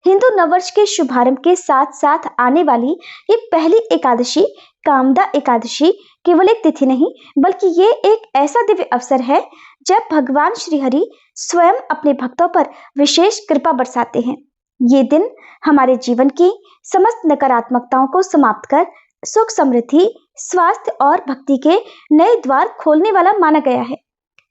हिंदू नववर्ष के शुभारंभ के साथ साथ आने वाली ये पहली एकादशी कामदा एकादशी केवल एक तिथि नहीं, बल्कि ये एक ऐसा दिव्य अवसर है जब भगवान श्री हरि स्वयं अपने भक्तों पर विशेष कृपा बरसाते हैं। ये दिन हमारे जीवन की समस्त नकारात्मकताओं को समाप्त कर सुख, समृद्धि, स्वास्थ्य और भक्ति के नए द्वार खोलने वाला माना गया है।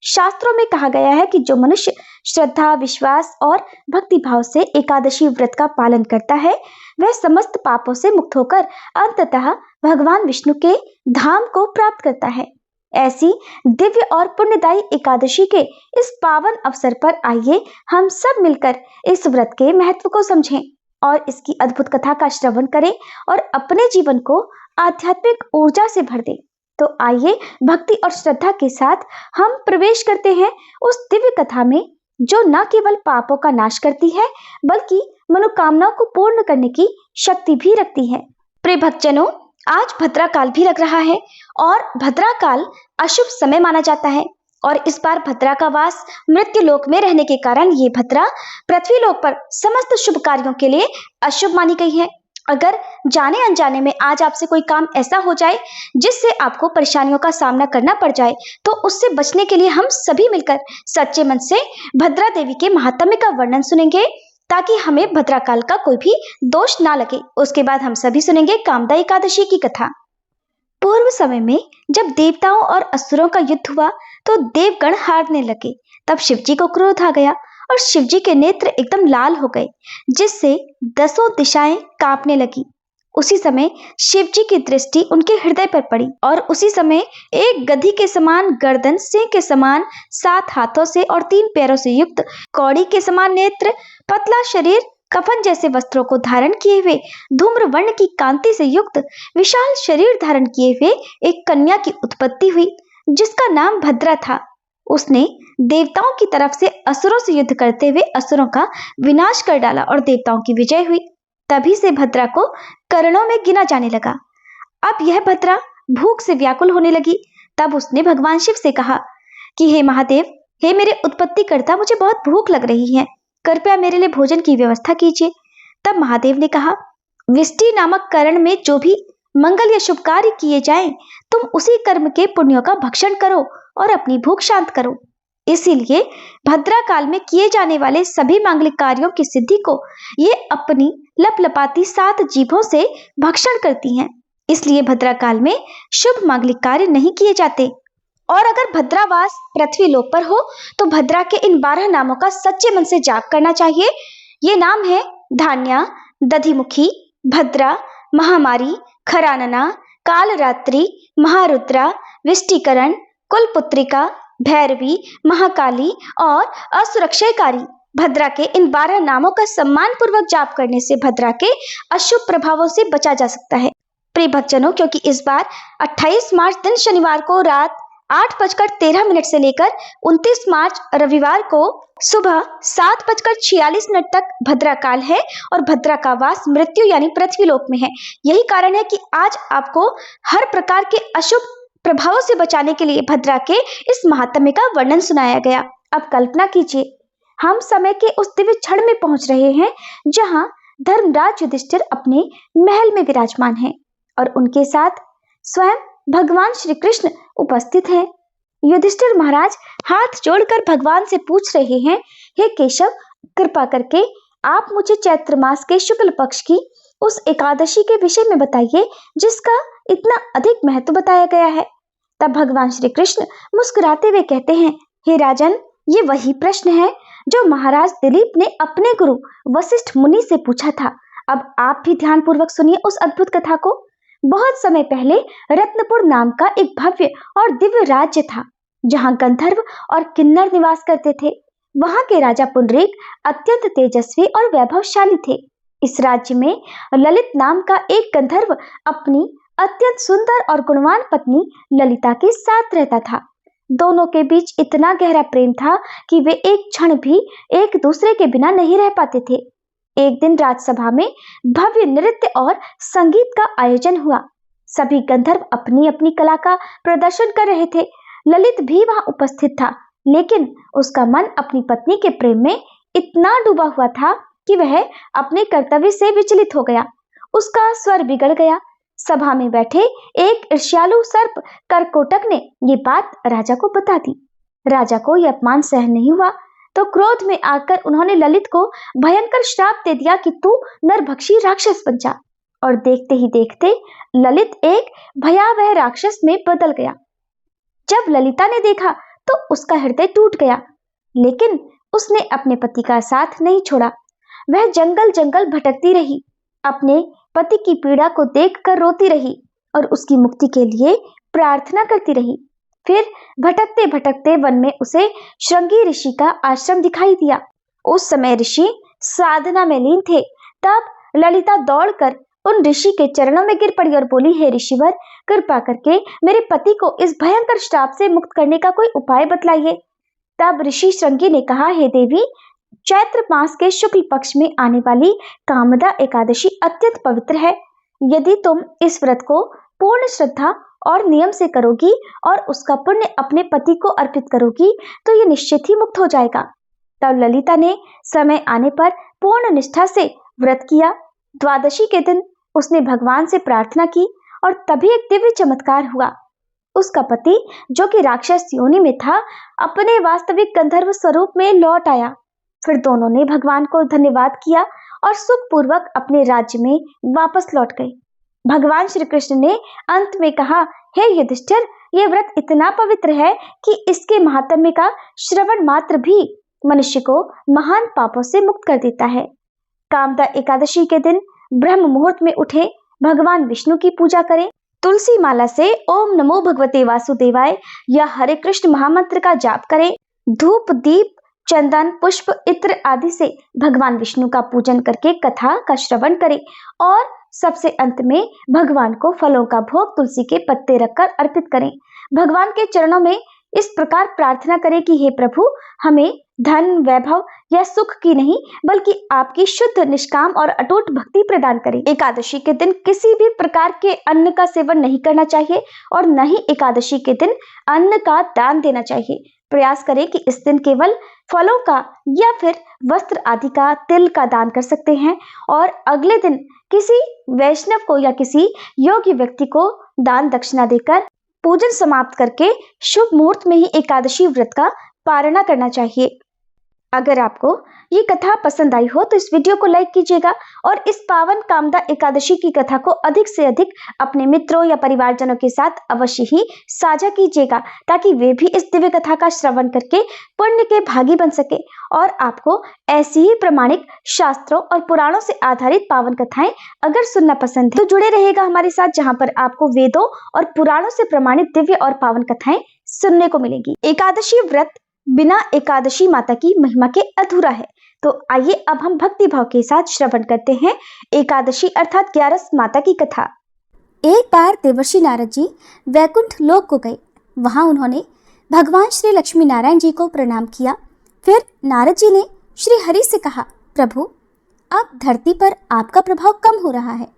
शास्त्रों में कहा गया है कि जो मनुष्य श्रद्धा, विश्वास और भक्ति भाव से एकादशी व्रत का पालन करता है, वह समस्त पापों से मुक्त होकर अंततः भगवान विष्णु के धाम को प्राप्त करता है। ऐसी दिव्य और पुण्यदायी एकादशी के इस पावन अवसर पर आइए हम सब मिलकर इस व्रत के महत्व को समझें और इसकी अद्भुत कथा का श्रवण करें और अपने जीवन को आध्यात्मिक ऊर्जा से भर दें। तो आइए भक्ति और श्रद्धा के साथ हम प्रवेश करते हैं उस दिव्य कथा में, जो न केवल पापों का नाश करती है बल्कि मनोकामनाओं को पूर्ण करने की शक्ति भी रखती है। प्रिय भक्तजनों, आज भद्रा काल भी लग रहा है और भद्रा काल अशुभ समय माना जाता है और इस बार भद्रा का वास मृत्यु लोक में रहने के कारण ये भद्रा पृथ्वी लोक पर समस्त शुभ कार्यों के लिए अशुभ मानी गई है। अगर जाने अनजाने में आज आपसे कोई काम ऐसा हो जाए जिससे आपको परेशानियों का सामना करना पड़ जाए, तो उससे बचने के लिए हम सभी मिलकर सच्चे मन से भद्रा देवी के महात्म्य का वर्णन सुनेंगे, ताकि हमें भद्रा काल का कोई भी दोष ना लगे। उसके बाद हम सभी सुनेंगे कामदा एकादशी की कथा। पूर्व समय में जब देवताओं और असुरों का युद्ध हुआ तो देवगण हारने लगे। तब शिवजी को क्रोध आ गया और शिवजी के नेत्र एकदम लाल हो गए, जिससे 10 दिशाएं कांपने लगी। उसी समय शिवजी की दृष्टि उनके हृदय पर पड़ी और उसी समय एक गधी के समान गर्दन, सिंह के समान 7 हाथों से और 3 पैरों से युक्त, कौड़ी के समान नेत्र, पतला शरीर, कफन जैसे वस्त्रों को धारण किए हुए, धूम्र वर्ण की कांति से युक्त विशाल शरीर धारण किए हुए एक कन्या की उत्पत्ति हुई, जिसका नाम भद्रा था। उसने देवताओं की तरफ से असुरों से युद्ध करते हुए असुरों का विनाश कर डाला और देवताओं की विजय हुई। तभी से भद्रा को करणों में गिना जाने लगा। अब यह भद्रा भूख से व्याकुल होने लगी। तब उसने भगवान शिव से कहा कि हे महादेव, हे मेरे उत्पत्तिकर्ता, मुझे बहुत भूख लग रही है, कृपया मेरे लिए भोजन की व्यवस्था कीजिए। तब महादेव ने कहा, विष्टि नामक करण में जो भी मंगल या शुभ कार्य किए जाएं, तुम उसी कर्म के पुण्यों का भक्षण करो और अपनी भूख शांत करो। इसीलिए भद्रा काल में किए जाने वाले सभी मांगलिक कार्यों की सिद्धि को ये अपनी लपलपाती 7 जीभों से भक्षण करती हैं। इसलिए भद्रा काल में शुभ मांगलिक कार्य नहीं किए जाते। और अगर भद्रावास पृथ्वी लोक पर हो तो भद्रा के इन 12 नामों का सच्चे मन से जाप करना चाहिए। ये नाम है धान्या, दधिमुखी, भद्रा, महामारी, खरानना, कालरात्रि, महारुद्रा, विष्टिकरण, कुलपुत्रिका, भैरवी, महाकाली और असुरक्षयकारी। भद्रा के इन 12 नामों का सम्मान पूर्वक जाप करने से भद्रा के अशुभ प्रभावों से बचा जा सकता है। प्रिय भक्तजनों, क्योंकि इस बार 28 मार्च दिन शनिवार को रात 8:13 से लेकर 29 मार्च रविवार को सुबह 7:46 तक भद्रा काल है और भद्रा का वास मृत्यु यानी पृथ्वी लोक में है। यही कारण है कि आज आपको हर प्रकार के अशुभ प्रभावों से बचाने के लिए भद्रा के इस महात्म्य का वर्णन सुनाया गया। अब कल्पना कीजिए, हम समय के उस दिव्य क्षण में पहुंच रहे हैं जहां धर्मराज युधिष्ठिर अपने महल में विराजमान हैं और उनके साथ स्वयं भगवान श्री कृष्ण उपस्थित हैं। युधिष्ठिर महाराज हाथ जोड़कर भगवान से पूछ रहे हैं, हे केशव, कृपा करके आप मुझे चैत्र मास के शुक्ल पक्ष की उस एकादशी के विषय में बताइए जिसका इतना अधिक महत्व बताया गया है। तब भगवान श्री कृष्ण मुस्कुराते हुए कहते हैं, हे राजन, ये वही प्रश्न है जो महाराज दिलीप ने अपने गुरु वशिष्ठ मुनि से पूछा था। अब आप भी ध्यान पूर्वक सुनिए उस अद्भुत कथा को। बहुत समय पहले रत्नपुर नाम का एक भव्य और दिव्य राज्य था, जहां गंधर्व और किन्नर निवास करते थे। वहां के राजा पुंडरीक अत्यंत तेजस्वी और वैभवशाली थे। इस राज्य में ललित नाम का एक गंधर्व अपनी अत्यंत सुंदर और गुणवान पत्नी ललिता के साथ रहता था। दोनों के बीच इतना गहरा प्रेम था कि वे एक क्षण भी एक दूसरे के बिना नहीं रह पाते थे। एक दिन राजसभा में भव्य नृत्य और संगीत का आयोजन हुआ। सभी गंधर्व अपनी अपनी कला का प्रदर्शन कर रहे थे। ललित भी वहां उपस्थित था, लेकिन उसका मन अपनी पत्नी के प्रेम में इतना डूबा हुआ था कि वह अपने कर्तव्य से विचलित हो गया। उसका स्वर बिगड़ गया। सभा में बैठे एक ईर्ष्यालु सर्प करकोटक ने ये बात राजा को बता दी। राजा को यह अपमान सहन नहीं हुआ, तो क्रोध में आकर उन्होंने ललित को भयंकर श्राप दे दिया कि तू नरभक्षी राक्षस बन जा। और देखते ही देखते ललित एक भयावह राक्षस में बदल गया। जब ललिता ने देखा तो उसका हृदय टूट गया, लेकिन उसने अपने पति का साथ नहीं छोड़ा। वह जंगल जंगल भटकती रही, अपने पति की पीड़ा को देखकर रोती रही और उसकी मुक्ति के लिए प्रार्थना करती रही। फिर भटकते भटकते वन में उसे श्रृंगी ऋषि का आश्रम दिखाई दिया। उस समय ऋषि साधना में लीन थे। तब ललिता दौड़कर उन ऋषि के चरणों में गिर पड़ी और बोली, हे ऋषिवर, कृपा करके मेरे पति को इस भयंकर श्राप से मुक्त करने का कोई उपाय बतलाइए। तब ऋषि श्रृंगी ने कहा, हे देवी, चैत्र मास के शुक्ल पक्ष में आने वाली कामदा एकादशी अत्यंत पवित्र है। यदि तुम इस व्रत को पूर्ण श्रद्धा और नियम से करोगी और उसका पुण्य अपने पति को अर्पित करोगी तो ये निश्चित ही मुक्त हो जाएगा। तब ललिता ने समय आने पर पूर्ण निष्ठा से व्रत किया। द्वादशी के दिन उसने भगवान से प्रार्थना की और तभी एक दिव्य चमत्कार हुआ। उसका पति, जो कि राक्षस योनि में था, अपने वास्तविक गंधर्व स्वरूप में लौट आया। फिर दोनों ने भगवान को धन्यवाद किया और सुखपूर्वक अपने राज्य में वापस लौट गए। भगवान श्री कृष्ण ने अंत में कहा, हे युधिष्ठिर, ये व्रत इतना पवित्र है कि इसके महात्म्य का श्रवण मात्र भी मनुष्य को महान पापों से मुक्त कर देता है। कामदा एकादशी के दिन ब्रह्म मुहूर्त में उठे, भगवान विष्णु की पूजा करें, तुलसी माला से ओम नमो भगवते वासुदेवाय या हरे कृष्ण महामंत्र का जाप करें, धूप दीप चंदन पुष्प इत्र आदि से भगवान विष्णु का पूजन करके कथा का श्रवण करें और सबसे अंत में भगवान को फलों का भोग तुलसी के पत्ते रखकर अर्पित करें। भगवान के चरणों में इस प्रकार प्रार्थना करें कि हे प्रभु, हमें धन वैभव या सुख की नहीं बल्कि आपकी शुद्ध निष्काम और अटूट भक्ति प्रदान करें। एकादशी के दिन किसी भी प्रकार के अन्न का सेवन नहीं करना चाहिए और न ही एकादशी के दिन अन्न का दान देना चाहिए। प्रयास करें कि इस दिन केवल फलों का या फिर वस्त्र आदि का, तिल का दान कर सकते हैं और अगले दिन किसी वैष्णव को या किसी योग्य व्यक्ति को दान दक्षिणा देकर पूजन समाप्त करके शुभ मुहूर्त में ही एकादशी व्रत का पारणा करना चाहिए। अगर आपको ये कथा पसंद आई हो तो इस वीडियो को लाइक कीजिएगा और इस पावन कामदा एकादशी की कथा को अधिक से अधिक अपने मित्रों या परिवारजनों के साथ अवश्य ही साझा कीजिएगा, ताकि वे भी इस दिव्य कथा का श्रवण करके पुण्य के भागी बन सके और आपको ऐसी ही प्रमाणिक शास्त्रों और पुराणों से आधारित पावन कथाएं अगर सुनना पसंद है तो जुड़े रहेगा हमारे साथ, जहाँ पर आपको वेदों और पुराणों से प्रमाणित दिव्य और पावन कथाएं सुनने को मिलेगी। एकादशी व्रत बिना एकादशी माता की महिमा के अधूरा है। तो आइए अब हम भक्ति भाव के साथ श्रवण करते हैं एकादशी अर्थात 11 माता की कथा। एक बार देवर्षि नारद जी वैकुंठ लोक को गए। वहां उन्होंने भगवान श्री लक्ष्मी नारायण जी को प्रणाम किया। फिर नारद जी ने श्री हरि से कहा, प्रभु, अब धरती पर आपका प्रभाव कम हो रहा है।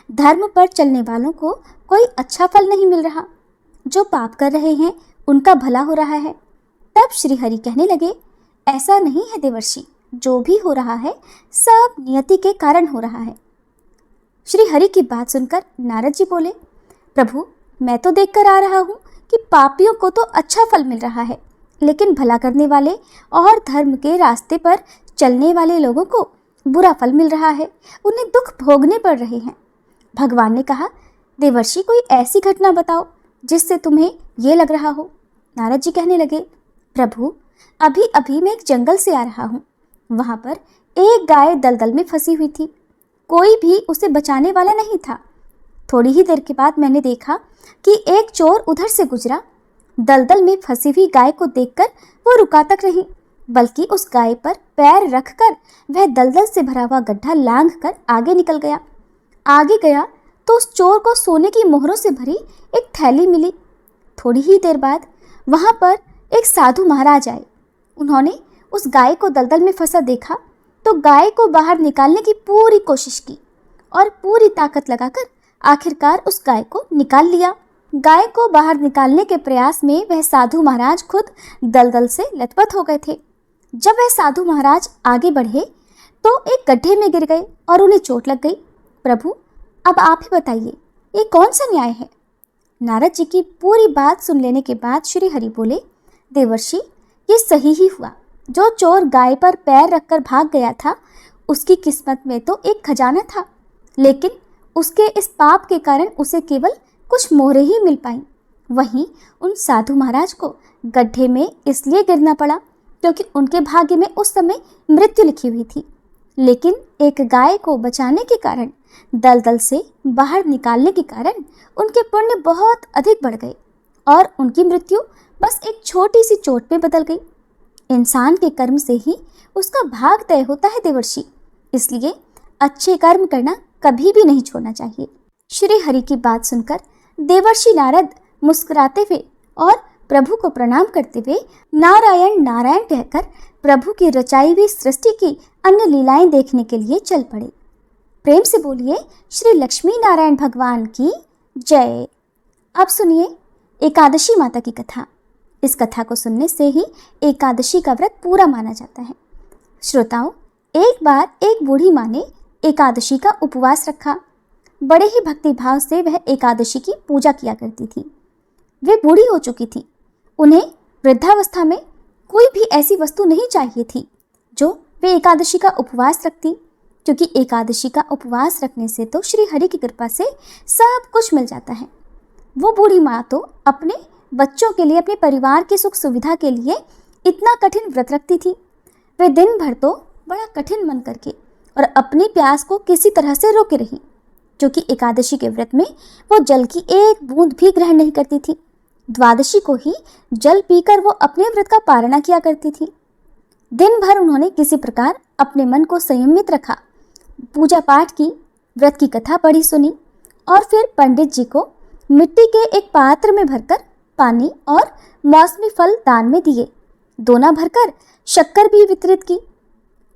धर्म पर चलने वालों को कोई अच्छा फल नहीं मिल रहा। जो पाप कर रहे हैं उनका भला हो रहा है। तब श्री हरि कहने लगे, ऐसा नहीं है देवर्षि, जो भी हो रहा है सब नियति के कारण हो रहा है। श्री हरि की बात सुनकर नारद जी बोले, प्रभु, मैं तो देखकर आ रहा हूँ कि पापियों को तो अच्छा फल मिल रहा है, लेकिन भला करने वाले और धर्म के रास्ते पर चलने वाले लोगों को बुरा फल मिल रहा है, उन्हें दुख भोगने पड़ रहे हैं। भगवान ने कहा, देवर्षि, कोई ऐसी घटना बताओ जिससे तुम्हें ये लग रहा हो। नारद जी कहने लगे, प्रभु, अभी अभी मैं एक जंगल से आ रहा हूँ। वहाँ पर एक गाय दलदल में फंसी हुई थी। कोई भी उसे बचाने वाला नहीं था। थोड़ी ही देर के बाद मैंने देखा कि एक चोर उधर से गुजरा। दलदल में फंसी हुई गाय को देखकर वो रुका तक नहीं, बल्कि उस गाय पर पैर रखकर वह दलदल से भरा हुआ गड्ढा लांघ कर आगे निकल गया। आगे गया तो उस चोर को सोने की मोहरों से भरी एक थैली मिली। थोड़ी ही देर बाद वहाँ पर एक साधु महाराज आए। उन्होंने उस गाय को दलदल में फंसा देखा तो गाय को बाहर निकालने की पूरी कोशिश की और पूरी ताकत लगाकर आखिरकार उस गाय को निकाल लिया। गाय को बाहर निकालने के प्रयास में वह साधु महाराज खुद दलदल से लथपथ हो गए थे। जब वह साधु महाराज आगे बढ़े तो एक गड्ढे में गिर गए और उन्हें चोट लग गई। प्रभु, अब आप ही बताइए, ये कौन सा न्याय है? नारद जी की पूरी बात सुन लेने के बाद श्री हरि बोले, देवर्षि, ये सही ही हुआ। जो चोर गाय पर पैर रखकर भाग गया था, उसकी किस्मत में तो एक खजाना था, लेकिन उसके इस पाप के कारण उसे केवल कुछ मोहरें ही मिल पाईं। वहीं उन साधु महाराज को गड्ढे में इसलिए गिरना पड़ा क्योंकि उनके भाग्य में उस समय मृत्यु लिखी हुई थी। लेकिन एक गाय को बचाने के कारण, दलदल से बाहर निकालने के कारण उनके पुण्य बहुत अधिक बढ़ गए और उनकी मृत्यु बस एक छोटी सी चोट में बदल गई। इंसान के कर्म से ही उसका भाग तय होता है देवर्षि, इसलिए अच्छे कर्म करना कभी भी नहीं छोड़ना चाहिए। श्री हरि की बात सुनकर देवर्षि नारद मुस्कुराते हुए और प्रभु को प्रणाम करते हुए नारायण नारायण कहकर प्रभु की रचाई हुई सृष्टि की अन्य लीलाएं देखने के लिए चल पड़े। प्रेम से बोलिए श्री लक्ष्मी नारायण भगवान की जय। अब सुनिए एकादशी माता की कथा। इस कथा को सुनने से ही एकादशी का व्रत पूरा माना जाता है। श्रोताओं, एक बार एक बूढ़ी माँ ने एकादशी का उपवास रखा। बड़े ही भक्ति भाव से वह एकादशी की पूजा किया करती थी। वे बूढ़ी हो चुकी थी। उन्हें वृद्धावस्था में कोई भी ऐसी वस्तु नहीं चाहिए थी जो वे एकादशी का उपवास रखती, क्योंकि एकादशी का उपवास रखने से तो श्री हरि की कृपा से सब कुछ मिल जाता है। वो बूढ़ी माँ तो अपने बच्चों के लिए, अपने परिवार की सुख सुविधा के लिए इतना कठिन व्रत रखती थी। वे दिन भर तो बड़ा कठिन मन करके और अपनी प्यास को किसी तरह से रोके रही, क्योंकि एकादशी के व्रत में वो जल की एक बूंद भी ग्रहण नहीं करती थी। द्वादशी को ही जल पीकर वो अपने व्रत का पारणा किया करती थी। दिन भर उन्होंने किसी प्रकार अपने मन को संयमित रखा, पूजा पाठ की, व्रत की कथा पढ़ी सुनी और फिर पंडित जी को मिट्टी के एक पात्र में भरकर पानी और मौसमी फल दान में दिए। दोना भरकर शक्कर भी वितरित की।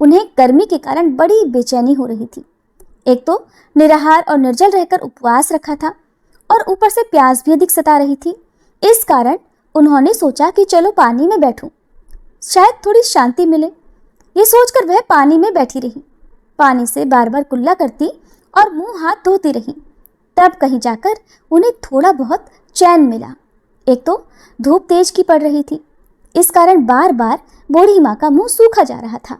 उन्हें गर्मी के कारण बड़ी बेचैनी हो रही थी। एक तो निराहार और निर्जल रहकर उपवास रखा था और ऊपर से प्यास भी अधिक सता रही थी। इस कारण उन्होंने सोचा कि चलो पानी में बैठूं, शायद थोड़ी शांति मिले। ये सोचकर वह पानी में बैठी रही। पानी से बार बार कुल्ला करती और मुंह हाथ धोती रही। तब कहीं जाकर उन्हें थोड़ा बहुत चैन मिला। एक तो धूप तेज की पड़ रही थी, इस कारण बार बार बूढ़ी माँ का मुंह सूखा जा रहा था।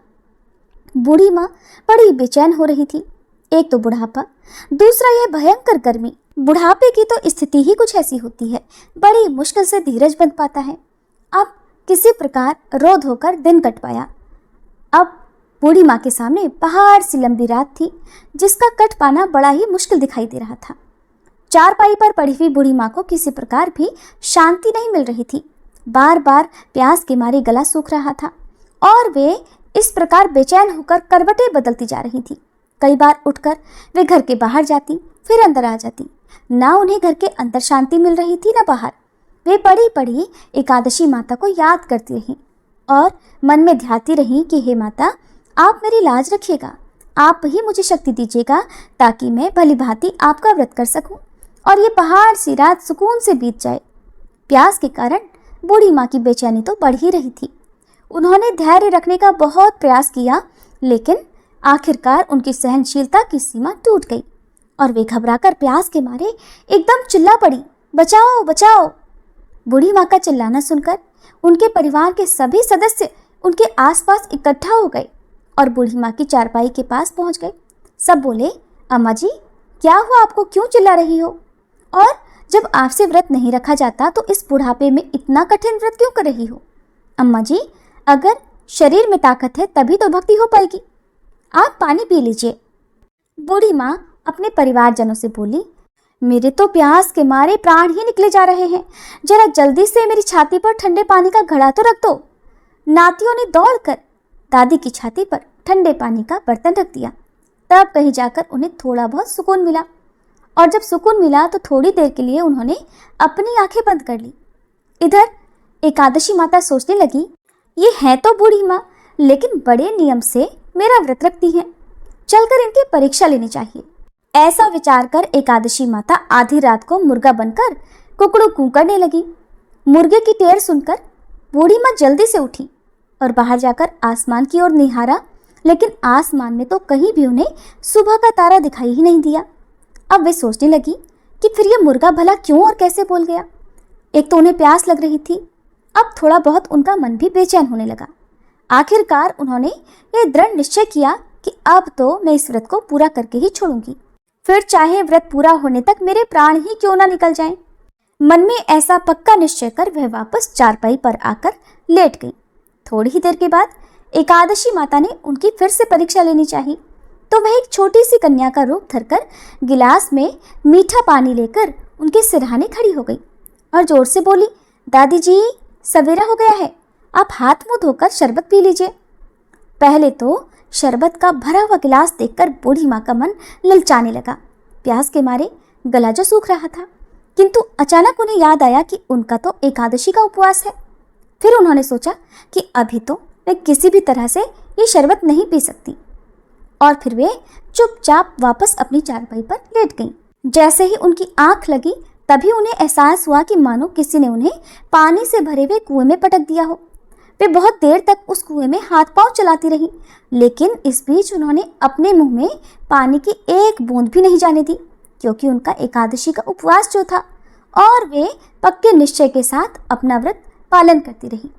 बूढ़ी माँ बड़ी बेचैन हो रही थी। एक तो बुढ़ापा, दूसरा यह भयंकर गर्मी। बुढ़ापे की तो स्थिति ही कुछ ऐसी होती है, बड़ी मुश्किल से धीरज बंध पाता है। अब किसी प्रकार रो धोकर दिन कट पाया। अब बूढ़ी माँ के सामने पहाड़ सी लंबी रात थी, जिसका कट पाना बड़ा ही मुश्किल दिखाई दे रहा था। चारपाई पर पड़ी हुई बूढ़ी माँ को किसी प्रकार भी शांति नहीं मिल रही थी। बार बार प्यास के मारे गला सूख रहा था और वे इस प्रकार बेचैन होकर करवटें बदलती जा रही थी। कई बार उठकर वे घर के बाहर जाती, फिर अंदर आ जाती। ना उन्हें घर के अंदर शांति मिल रही थी, ना बाहर। वे पड़ी पड़ी एकादशी माता को याद करती रहीं और मन में ध्याती रहीं कि हे माता, आप मेरी लाज रखिएगा, आप ही मुझे शक्ति दीजिएगा ताकि मैं भली भांति आपका व्रत कर सकूं और ये पहाड़ सी रात सुकून से बीत जाए। प्यास के कारण बूढ़ी माँ की बेचैनी तो बढ़ ही रही थी। उन्होंने धैर्य रखने का बहुत प्रयास किया, लेकिन आखिरकार उनकी सहनशीलता की सीमा टूट गई और वे घबराकर प्यास के मारे एकदम चिल्ला पड़ी, बचाओ बचाओ। बूढ़ी माँ का चिल्लाना सुनकर उनके परिवार के सभी सदस्य उनके आसपास इकट्ठा हो गए और बूढ़ी माँ की चारपाई के पास पहुंच गए। सब बोले, अम्मा जी, क्या हुआ, आपको क्यों चिल्ला रही हो? और जब आपसे व्रत नहीं रखा जाता तो इस बुढ़ापे में इतना कठिन व्रत क्यों कर रही हो? अम्मा जी, अगर शरीर में ताकत है तभी तो भक्ति हो पाएगी, आप पानी पी लीजिए। बूढ़ी माँ अपने परिवारजनों से बोली, मेरे तो प्यास के मारे प्राण ही निकले जा रहे हैं, जरा जल्दी से मेरी छाती पर ठंडे पानी का घड़ा तो रख दो। नातियों ने दौड़कर दादी की छाती पर ठंडे पानी का बर्तन रख दिया। तब कहीं जाकर उन्हें थोड़ा बहुत सुकून मिला और जब सुकून मिला तो थोड़ी देर के लिए उन्होंने अपनी आंखें बंद कर ली। इधर एकादशी माता सोचने लगी, ये है तो बूढ़ी माँ, लेकिन बड़े नियम से मेरा व्रत रखती हैं, चलकर इनकी परीक्षा लेनी चाहिए। ऐसा विचार कर एकादशी माता आधी रात को मुर्गा बनकर कुकड़ू कू करने लगी। मुर्गे की टेर सुनकर बूढ़ी माँ जल्दी से उठी और बाहर जाकर आसमान की ओर निहारा, लेकिन आसमान में तो कहीं भी उन्हें सुबह का तारा दिखाई ही नहीं दिया। अब वे सोचने लगी कि फिर ये मुर्गा भला क्यों और कैसे बोल गया। एक तो उन्हें प्यास लग रही थी, अब थोड़ा बहुत उनका मन भी बेचैन होने लगा। आखिरकार उन्होंने ये दृढ़ निश्चय किया कि अब तो मैं इस व्रत को पूरा करके ही छोड़ूंगी, फिर चाहे व्रत पूरा होने तक मेरे प्राण ही क्यों ना निकल जाएं। मन में ऐसा पक्का निश्चय कर वह वापस चारपाई पर आकर लेट गई। थोड़ी ही देर के बाद एकादशी माता ने उनकी फिर से परीक्षा लेनी चाहिए, तो वह एक छोटी सी कन्या का रूप धरकर गिलास में मीठा पानी लेकर उनके सिरहाने खड़ी हो गई और जोर से बोली, दादी जी सवेरा हो गया है, आप हाथ मुंह धोकर शरबत पी लीजिए। पहले तो शरबत का भरा हुआ गिलास देखकर बूढ़ी माँ का मन ललचाने लगा। प्यास के मारे गला जो सूख रहा था, किंतु अचानक उन्हें याद आया कि उनका तो एकादशी का उपवास है। फिर उन्होंने सोचा कि अभी तो मैं किसी भी तरह से ये शरबत नहीं पी सकती, और फिर वे चुपचाप वापस अपनी चारपाई पर लेट गईं। जैसे ही उनकी आंख लगी तभी उन्हें एहसास हुआ कि मानो किसी ने उन्हें पानी से भरे हुए कुएं में पटक दिया हो। वे बहुत देर तक उस कुएं में हाथ पांव चलाती रहीं, लेकिन इस बीच उन्होंने अपने मुंह में पानी की एक बूंद भी नहीं जाने दी, क्योंकि उनका एकादशी का उपवास जो था, और वे पक्के निश्चय के साथ अपना व्रत पालन करती रही।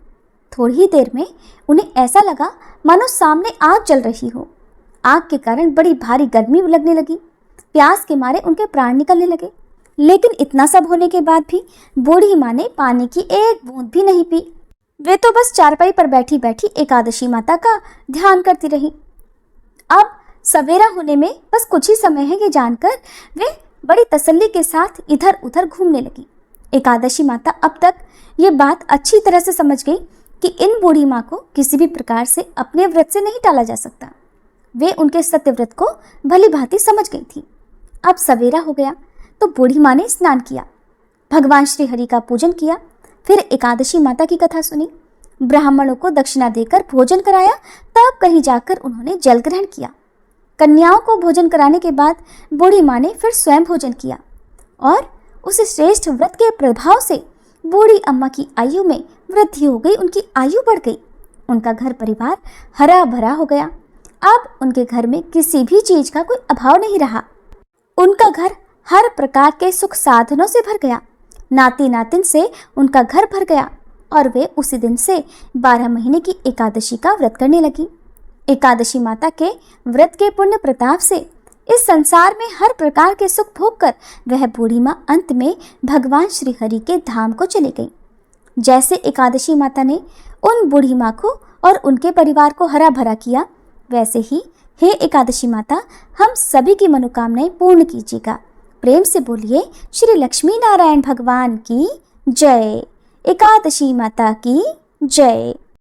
थोड़ी ही देर में उन्हें ऐसा लगा मानो सामने आग जल रही हो। आग के कारण बड़ी भारी गर्मी लगने लगी। प्यास के मारे उनके प्राण निकलने लगे, लेकिन इतना सब होने के बाद भी बूढ़ी माँ ने पानी की एक बूंद भी नहीं पी। वे तो बस चारपाई पर बैठी बैठी एकादशी माता का ध्यान करती रही। अब सवेरा होने में बस कुछ ही समय है, ये जानकर वे बड़ी तसल्ली के साथ इधर उधर घूमने लगी। एकादशी माता अब तक ये बात अच्छी तरह से समझ गई कि इन बूढ़ी माँ को किसी भी प्रकार से अपने व्रत से नहीं टाला जा सकता। वे उनके सत्य व्रत को भली भांति समझ गई थी। अब सवेरा हो गया तो बूढ़ी माँ ने स्नान किया, भगवान श्री हरि का पूजन किया, फिर एकादशी माता की कथा सुनी, ब्राह्मणों को दक्षिणा देकर भोजन कराया, तब कहीं जाकर उन्होंने जल ग्रहण किया। कन्याओं को भोजन कराने के बाद बूढ़ी माँ ने फिर स्वयं भोजन किया, और उस श्रेष्ठ व्रत के प्रभाव से बूढ़ी अम्मा की आयु में वृद्धि हो गई, उनकी आयु बढ़ गई। उनका घर परिवार हरा भरा हो गया। अब उनके घर में किसी भी चीज का कोई अभाव नहीं रहा। उनका घर हर प्रकार के सुख साधनों से भर गया। नाती नातिन से उनका घर भर गया, और वे उसी दिन से 12 महीने की एकादशी का व्रत करने लगी। एकादशी माता के व्रत के पुण्य प्रताप से इस संसार में हर प्रकार के सुख भोग कर वह बूढ़ी माँ अंत में भगवान श्री हरि के धाम को चली गई। जैसे एकादशी माता ने उन बूढ़ी माँ को और उनके परिवार को हरा भरा किया, वैसे ही हे एकादशी माता हम सभी की मनोकामनाएं पूर्ण कीजिएगा। प्रेम से बोलिए श्री लक्ष्मी नारायण भगवान की जय। एकादशी माता की जय।